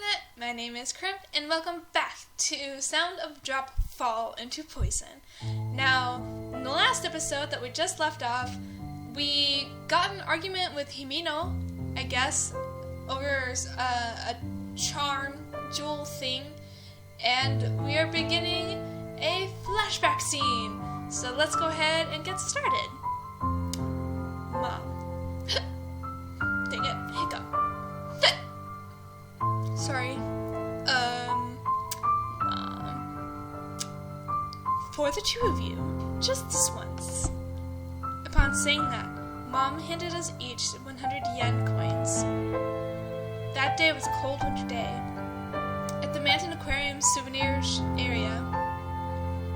Internet, my name is Crimp, and welcome back to Sound of Drop Fall into Poison. Now, in the last episode that we just left off, we got an argument with Himino, I guess, over a charm jewel thing, and we are beginning a flashback scene. So let's go ahead and get started. Mom. Dang it, hiccup. Sorry. For the two of you, just this once. Upon saying that, Mom handed us each 100 yen coins. That day was a cold winter day. At the Mountain Aquarium souvenirs area,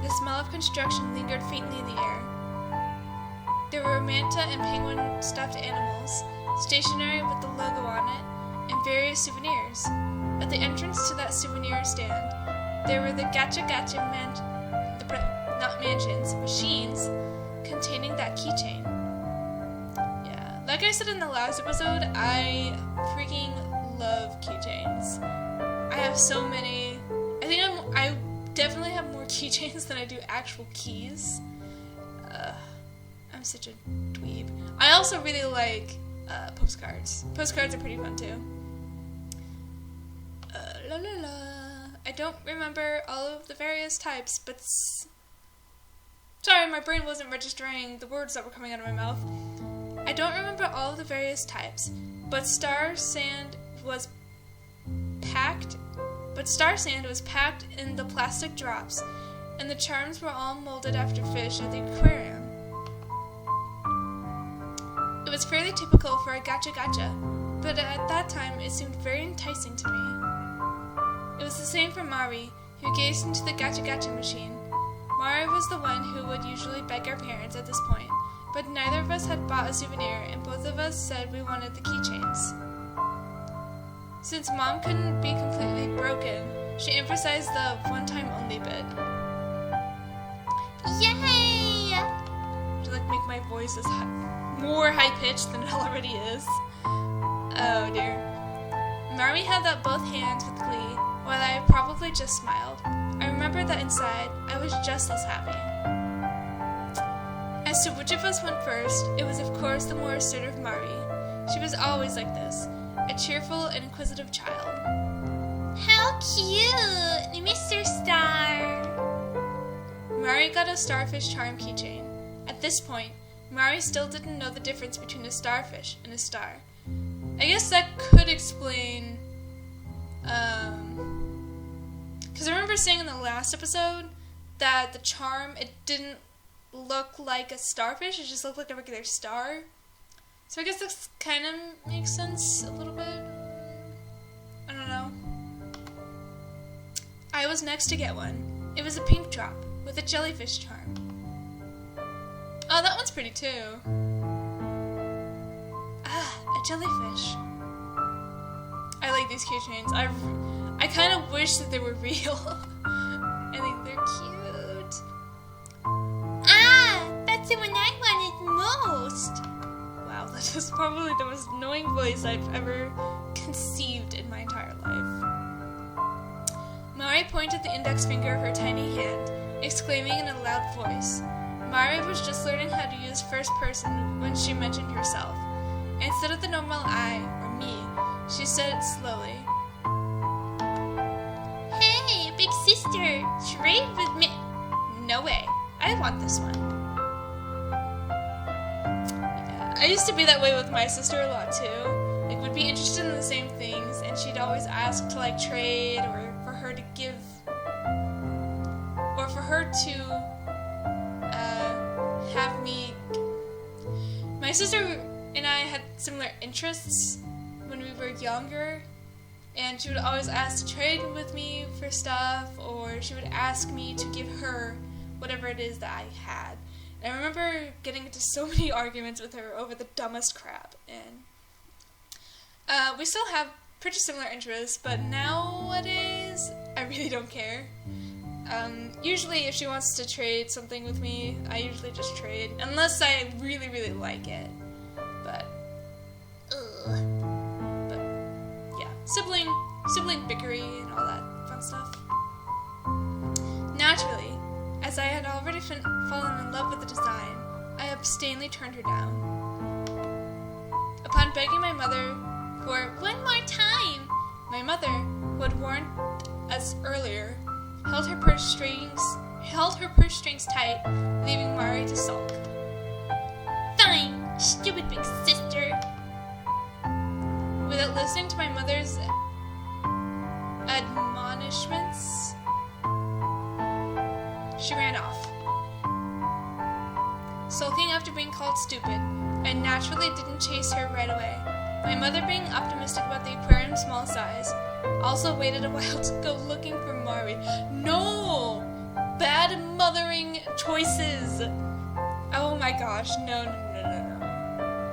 the smell of construction lingered faintly in the air. There were manta and penguin stuffed animals, stationery with the logo on it, and various souvenirs. At the entrance to that souvenir stand, there were the machines containing that keychain. Yeah, like I said in the last episode, I freaking love keychains. I have so many. I definitely have more keychains than I do actual keys. I'm such a dweeb. I also really like postcards. Postcards are pretty fun too. I don't remember all of the various types, but sorry, my brain wasn't registering the words that were coming out of my mouth. I don't remember all of the various types, but star sand was packed in the plastic drops, and the charms were all molded after fish at the aquarium. It was fairly typical for a gacha, but at that time it seemed very enticing to me. It was the same for Mari, who gazed into the gacha machine. Mari was the one who would usually beg our parents at this point, but neither of us had bought a souvenir, and both of us said we wanted the keychains. Since Mom couldn't be completely broken, she emphasized the one-time only bit. Yay! To make my voice more high-pitched than it already is. Oh dear. Mari held out both hands with glee, while I probably just smiled. I remember that inside, I was just as happy. As to which of us went first, it was of course the more assertive Mari. She was always like this, a cheerful and inquisitive child. How cute, Mr. Star! Mari got a starfish charm keychain. At this point, Mari still didn't know the difference between a starfish and a star. I guess that could explain, because I remember saying in the last episode that the charm, it didn't look like a starfish, it just looked like a regular star. So I guess this kind of makes sense a little bit. I don't know. I was next to get one. It was a pink drop with a jellyfish charm. Oh, that one's pretty too. A jellyfish. I like these keychains. I kind of wish that they were real. I think they're cute. That's the one I wanted most. Wow, that is probably the most annoying voice I've ever conceived in my entire life. Mari pointed the index finger of her tiny hand, exclaiming in a loud voice. Mari was just learning how to use first person when she mentioned herself. Instead of the normal I, or me, she said it slowly. Hey, big sister, trade with me. No way, I want this one. Yeah, I used to be that way with my sister a lot too. Would be interested in the same things, and she'd always ask to trade, or for her to give, or for her to have me. My sister and I had similar interests when we were younger, and she would always ask to trade with me for stuff, or she would ask me to give her whatever it is that I had. And I remember getting into so many arguments with her over the dumbest crap, and we still have pretty similar interests, but nowadays I really don't care. Usually if she wants to trade something with me, I usually just trade, unless I really, really like it. But yeah, sibling sibling bickery and all that fun stuff. Naturally, as I had already fallen in love with the design, I abstainedly turned her down. Upon begging my mother for one more time, my mother, who had warned us earlier, held her purse strings tight, leaving Mari to sulk. Fine, stupid big sister. Without listening to my mother's admonishments, she ran off. Sulking after being called stupid, I naturally didn't chase her right away. My mother, being optimistic about the aquarium's small size, also waited a while to go looking for Mari. No! Bad mothering choices! Oh my gosh, no.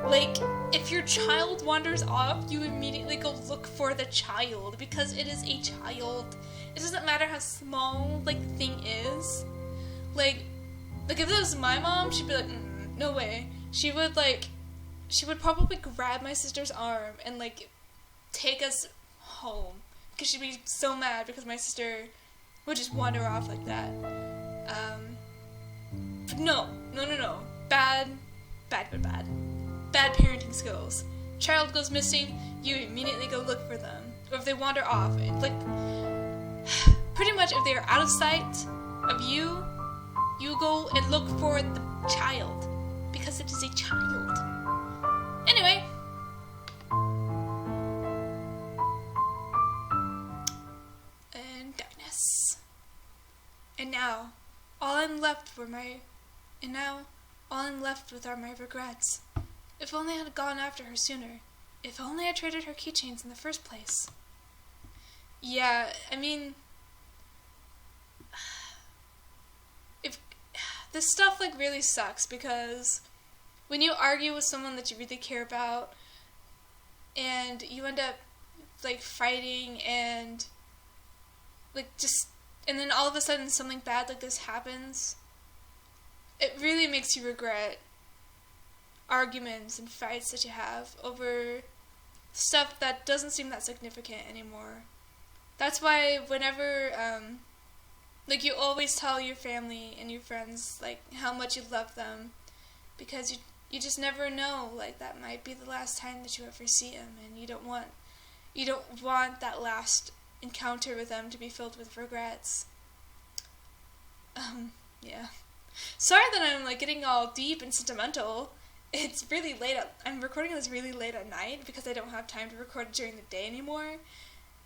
Like, if your child wanders off, you immediately go look for the child, because it is a child. It doesn't matter how small, like, the thing is. Like if it was my mom, she'd be like, no way. She would probably grab my sister's arm and, like, take us home. Because she'd be so mad because my sister would just wander off like that. No. Bad parenting skills. Child goes missing, you immediately go look for them. Or if they wander off, like, pretty much if they are out of sight of you, you go and look for the child. Because it is a child. Anyway. And darkness. And now, all I'm left with are my regrets. If only I had gone after her sooner. If only I traded her keychains in the first place. Yeah, I mean, this stuff, like, really sucks, because when you argue with someone that you really care about, and you end up, like, fighting, and, like, and then all of a sudden something bad like this happens, it really makes you regret arguments and fights that you have over stuff that doesn't seem that significant anymore. That's why whenever, like, you always tell your family and your friends, like, how much you love them, because you just never know, like, that might be the last time that you ever see them, and you don't want that last encounter with them to be filled with regrets. Yeah. Sorry that I'm, like, getting all deep and sentimental. It's really late I'm recording this really late at night because I don't have time to record it during the day anymore.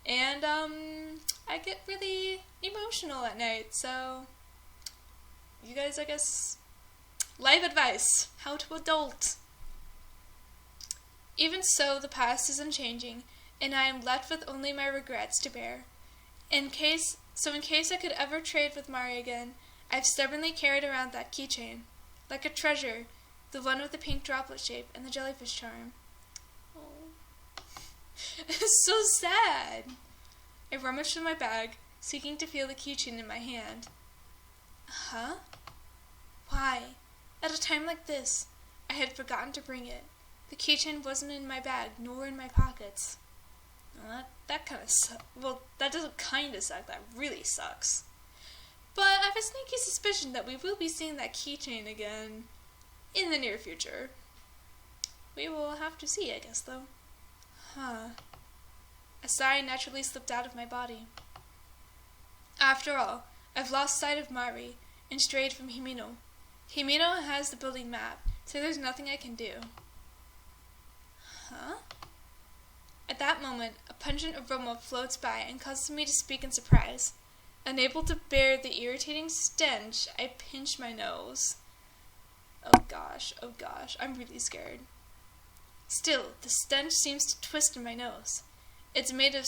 And, I get really emotional at night, so you guys, I guess, life advice, how to adult. Even so, the past is unchanging, and I am left with only my regrets to bear. In case I could ever trade with Mari again, I've stubbornly carried around that keychain, like a treasure, the one with the pink droplet shape and the jellyfish charm. Oh. It's so sad. I rummaged in my bag, seeking to feel the keychain in my hand. Huh? Why? At a time like this, I had forgotten to bring it. The keychain wasn't in my bag, nor in my pockets. Well, that kind of sucks. Well, that doesn't kind of suck. That really sucks. But I have a sneaky suspicion that we will be seeing that keychain again in the near future. We will have to see, I guess, though. Huh. A sigh naturally slipped out of my body. After all, I've lost sight of Mari and strayed from Himino. Himino has the building map, so there's nothing I can do. Huh? At that moment, a pungent aroma floats by and causes me to speak in surprise. Unable to bear the irritating stench, I pinch my nose. Oh gosh, I'm really scared. Still, the stench seems to twist in my nose. It's made of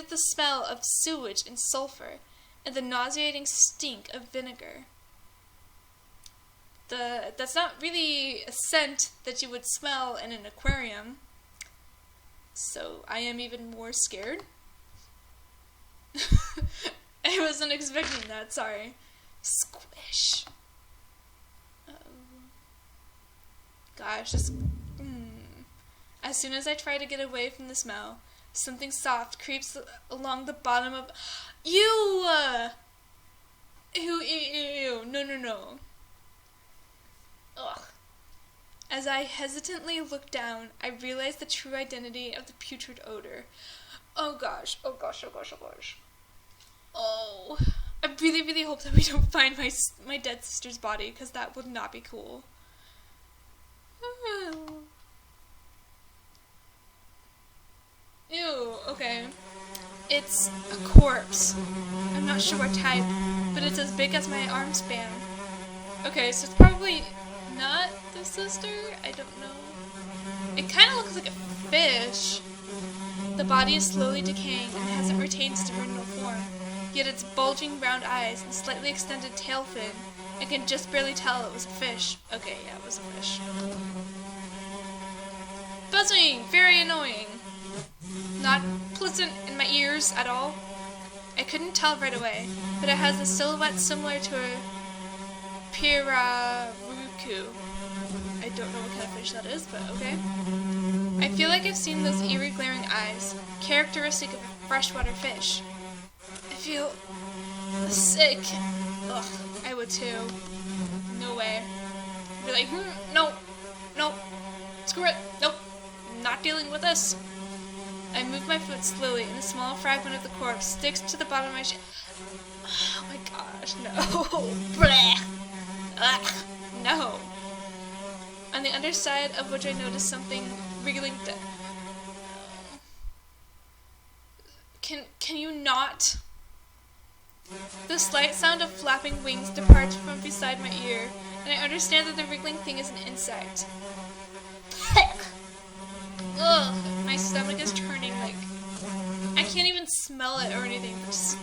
the smell of sewage and sulfur, and the nauseating stink of vinegar. That's not really a scent that you would smell in an aquarium. So I am even more scared. I wasn't expecting that, sorry. Squish. Gosh, just... As soon as I try to get away from the smell, Something soft creeps along the bottom of... Ew! Ew, ew, ew. No, no, no. Ugh. As I hesitantly look down, I realize the true identity of the putrid odor. Oh gosh, oh gosh, oh gosh, oh gosh. Oh. I really, really hope that we don't find my dead sister's body, because that would not be cool. Ew, okay. It's a corpse. I'm not sure what type, but it's as big as my arm span. Okay, so it's probably not the sister? I don't know. It kind of looks like a fish. The body is slowly decaying and hasn't retained its original form, yet its bulging round eyes and slightly extended tail fin, I can just barely tell it was a fish. Okay, yeah, it was a fish. Buzzing! Very annoying. Not pleasant in my ears at all. I couldn't tell right away, but it has a silhouette similar to a pirarucu. I don't know what kind of fish that is, but okay. I feel like I've seen those eerie glaring eyes, characteristic of a freshwater fish. I feel sick. Ugh, I would too. No way. I'd be like, no, no, screw it, nope, not dealing with this. I move my foot slowly, and a small fragment of the corpse sticks to the bottom of my Oh my gosh, no. Blech. Ugh, no. On the underside of which I notice something wriggling. Can you not? The slight sound of flapping wings departs from beside my ear, and I understand that the wriggling thing is an insect. Ugh, my stomach is turning like... I can't even smell it or anything. Just,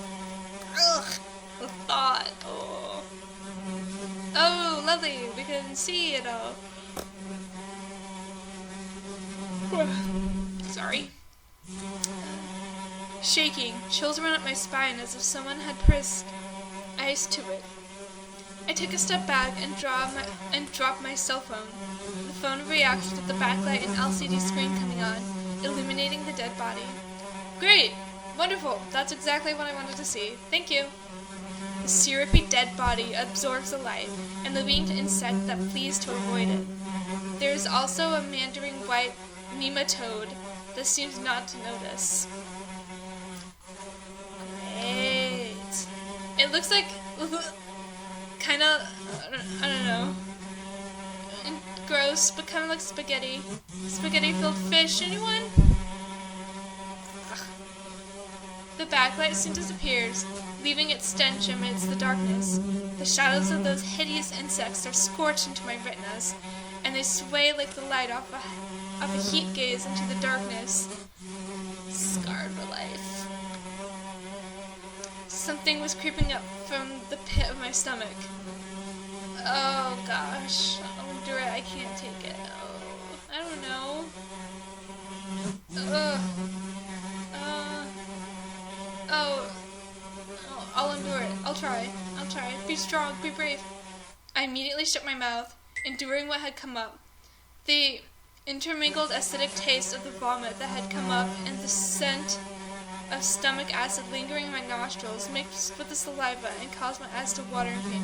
ugh, the thought. Oh. Oh, lovely. We can see it all. Sorry. Shaking, chills run up my spine as if someone had pressed ice to it. I take a step back and drop my cell phone. The phone reacts with the backlight and LCD screen coming on, illuminating the dead body. Great! Wonderful! That's exactly what I wanted to see. Thank you! The syrupy dead body absorbs the light, and the winged insect that flees to avoid it. There is also a mandarin white nematode that seems not to notice. Great! It looks like... kind of, I don't know, gross, but kind of like spaghetti. Spaghetti-filled fish, anyone? Ugh. The backlight soon disappears, leaving its stench amidst the darkness. The shadows of those hideous insects are scorched into my retinas, and they sway like the light off a heat gaze into the darkness. Scarred for life. Something was creeping up from the pit of my stomach. Oh gosh, I'll endure it. I can't take it. Oh, I don't know. I'll endure it. I'll try. Be strong. Be brave. I immediately shut my mouth, enduring what had come up. The intermingled acidic taste of the vomit that had come up and the scent of stomach acid lingering in my nostrils mixed with the saliva and caused my eyes to water in pain.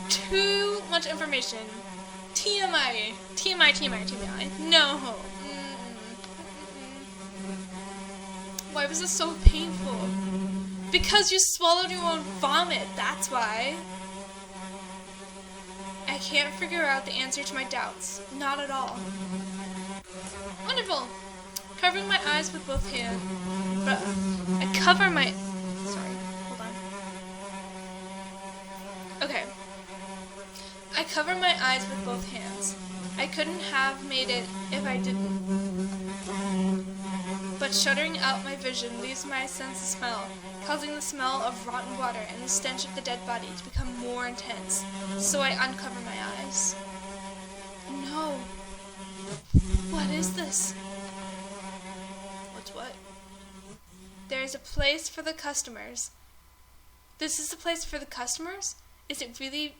Too much information. TMI. No. Why was this so painful? Because you swallowed your own vomit, that's why. I can't figure out the answer to my doubts. Not at all. Wonderful! Covering my eyes with both hands. But I cover my... Sorry, hold on. Okay. I cover my eyes with both hands. I couldn't have made it if I didn't. But shuttering out my vision leaves my sense of smell, causing the smell of rotten water and the stench of the dead body to become more intense. So I uncover my eyes. No. What is this? What's what? There is a place for the customers. This is the place for the customers? Is it really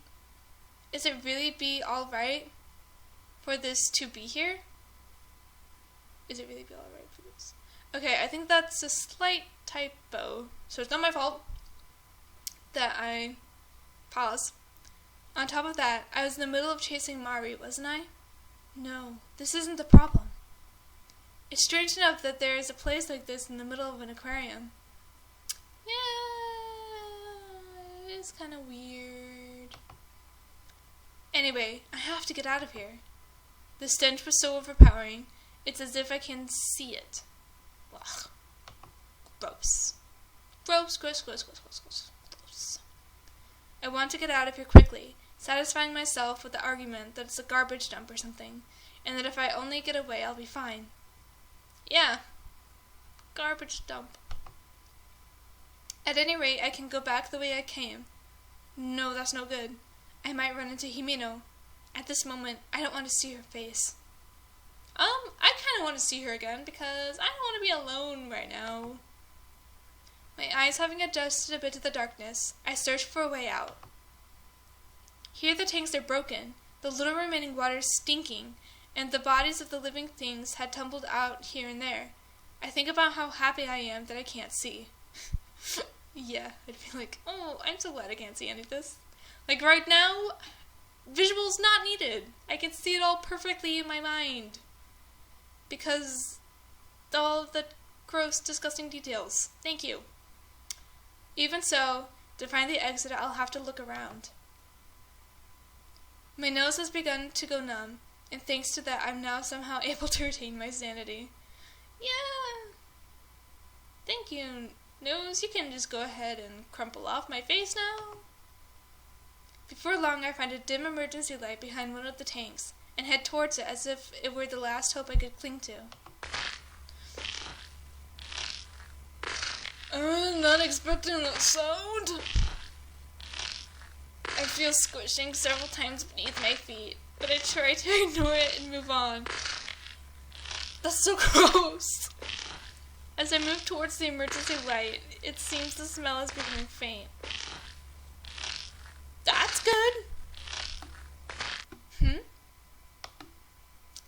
be all right for this to be here. Is it really alright for this? Okay, I think that's a slight typo. So it's not my fault that I pause. On top of that, I was in the middle of chasing Mari, wasn't I? No, this isn't the problem. It's strange enough that there is a place like this in the middle of an aquarium. Yeah, it's kind of weird. Anyway, I have to get out of here. The stench was so overpowering, it's as if I can see it. Ugh. Gross. Gross, gross, gross, gross, gross, gross, gross. I want to get out of here quickly, satisfying myself with the argument that it's a garbage dump or something, and that if I only get away, I'll be fine. Yeah. Garbage dump. At any rate, I can go back the way I came. No, that's no good. I might run into Himeno. At this moment, I don't want to see her face. I kind of want to see her again because I don't want to be alone right now. My eyes having adjusted a bit to the darkness, I search for a way out. Here the tanks are broken, the little remaining water stinking, and the bodies of the living things had tumbled out here and there. I think about how happy I am that I can't see. Yeah, I'd be like, oh, I'm so glad I can't see any of this. Like right now, visuals not needed. I can see it all perfectly in my mind. Because all of the gross, disgusting details. Thank you. Even so, to find the exit, I'll have to look around. My nose has begun to go numb, and thanks to that, I'm now somehow able to retain my sanity. Yeah. Thank you, nose. You can just go ahead and crumple off my face now. Before long, I find a dim emergency light behind one of the tanks, and head towards it as if it were the last hope I could cling to. Not expecting that sound. I feel squishing several times beneath my feet, but I try to ignore it and move on. That's so gross. As I move towards the emergency light, it seems the smell is becoming faint. That's good.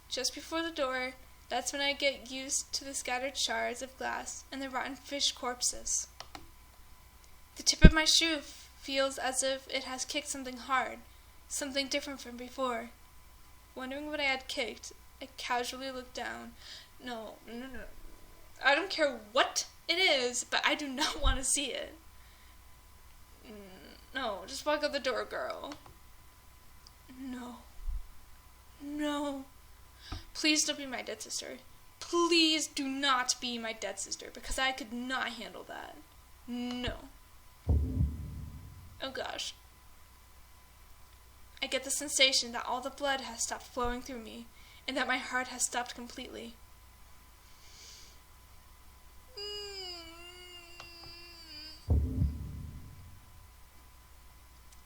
Just before the door, that's when I get used to the scattered shards of glass and the rotten fish corpses. The tip of my shoe feels as if it has kicked something hard, something different from before. Wondering what I had kicked, I casually look down. No. I don't care what it is, but I do not want to see it. No, just walk out the door, girl. No. Please don't be my dead sister. Please do not be my dead sister, because I could not handle that. No. Oh gosh. I get the sensation that all the blood has stopped flowing through me, and that my heart has stopped completely.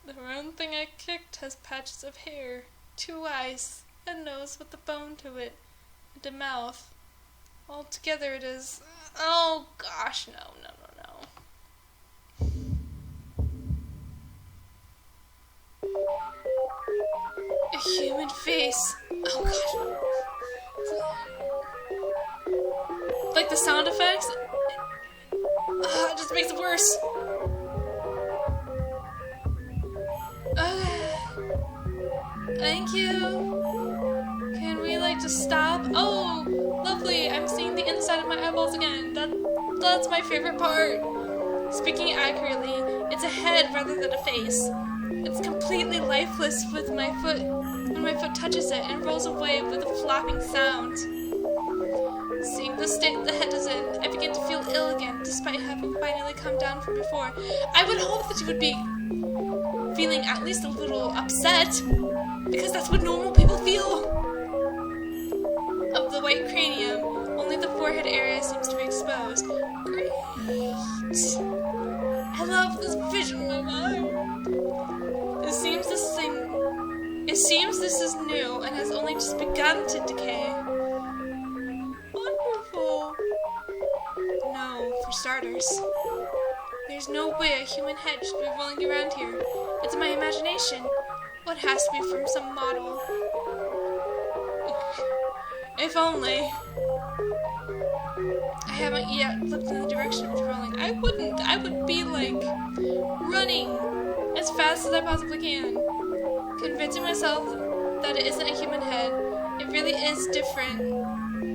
The round thing I kicked has patches of hair, 2 eyes, a nose with a bone to it, and a mouth. Altogether it is... Oh gosh, no. A human face. Oh gosh. Like the sound effects? It just makes it worse. Thank you. Can we just stop? Oh, lovely. I'm seeing the inside of my eyeballs again. That's my favorite part. Speaking accurately, it's a head rather than a face. It's completely lifeless when my foot touches it and rolls away with a flapping sound. Seeing the state the head is in, I begin to feel ill again, despite having finally come down from before. I would hope that you would be feeling at least a little upset, because that's what normal people feel. Of the white cranium, only the forehead area seems to be exposed. Great! I love this vision in my mind. It seems this is new and has only just begun to decay. Wonderful. No, for starters. There's no way a human head should be rolling around here. It's my imagination. What has to be from some model. If only. I haven't yet looked in the direction of trolling. I wouldn't. I would be like running as fast as I possibly can, convincing myself that it isn't a human head. It really is different.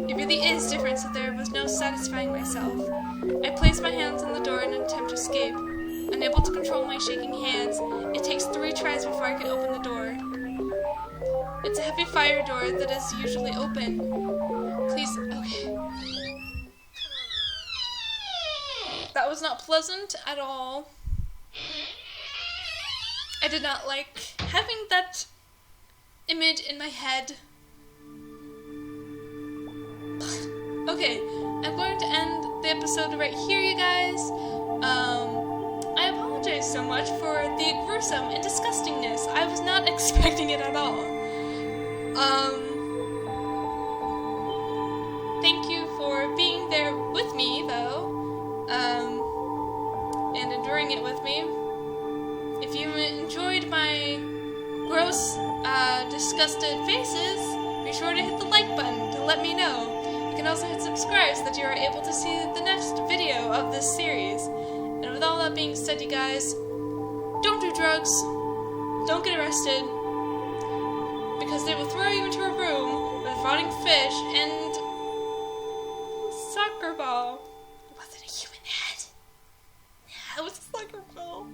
It really is different, so there was no satisfying myself. I placed my hands on the door in an attempt to escape. Unable to control my shaking hands, it takes 3 tries before I can open the door. It's a heavy fire door that is usually open. Please, okay. That was not pleasant at all. I did not like having that image in my head. Okay, I'm going to end the episode right here, you guys. I apologize so much for the gruesome and disgustingness. I was not expecting it at all. Thank you for being there with me, though, and enduring it with me. If you enjoyed my gross, disgusted faces, be sure to hit the like button to let me know. You can also hit subscribe so that you are able to see the next video of this series. And with all that being said, you guys, don't do drugs, don't get arrested, because they will throw you into a room with rotting fish and soccer ball. Was it a human head? Yeah, it was a soccer ball.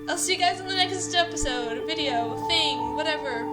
I'll see you guys in the next episode, video, thing, whatever.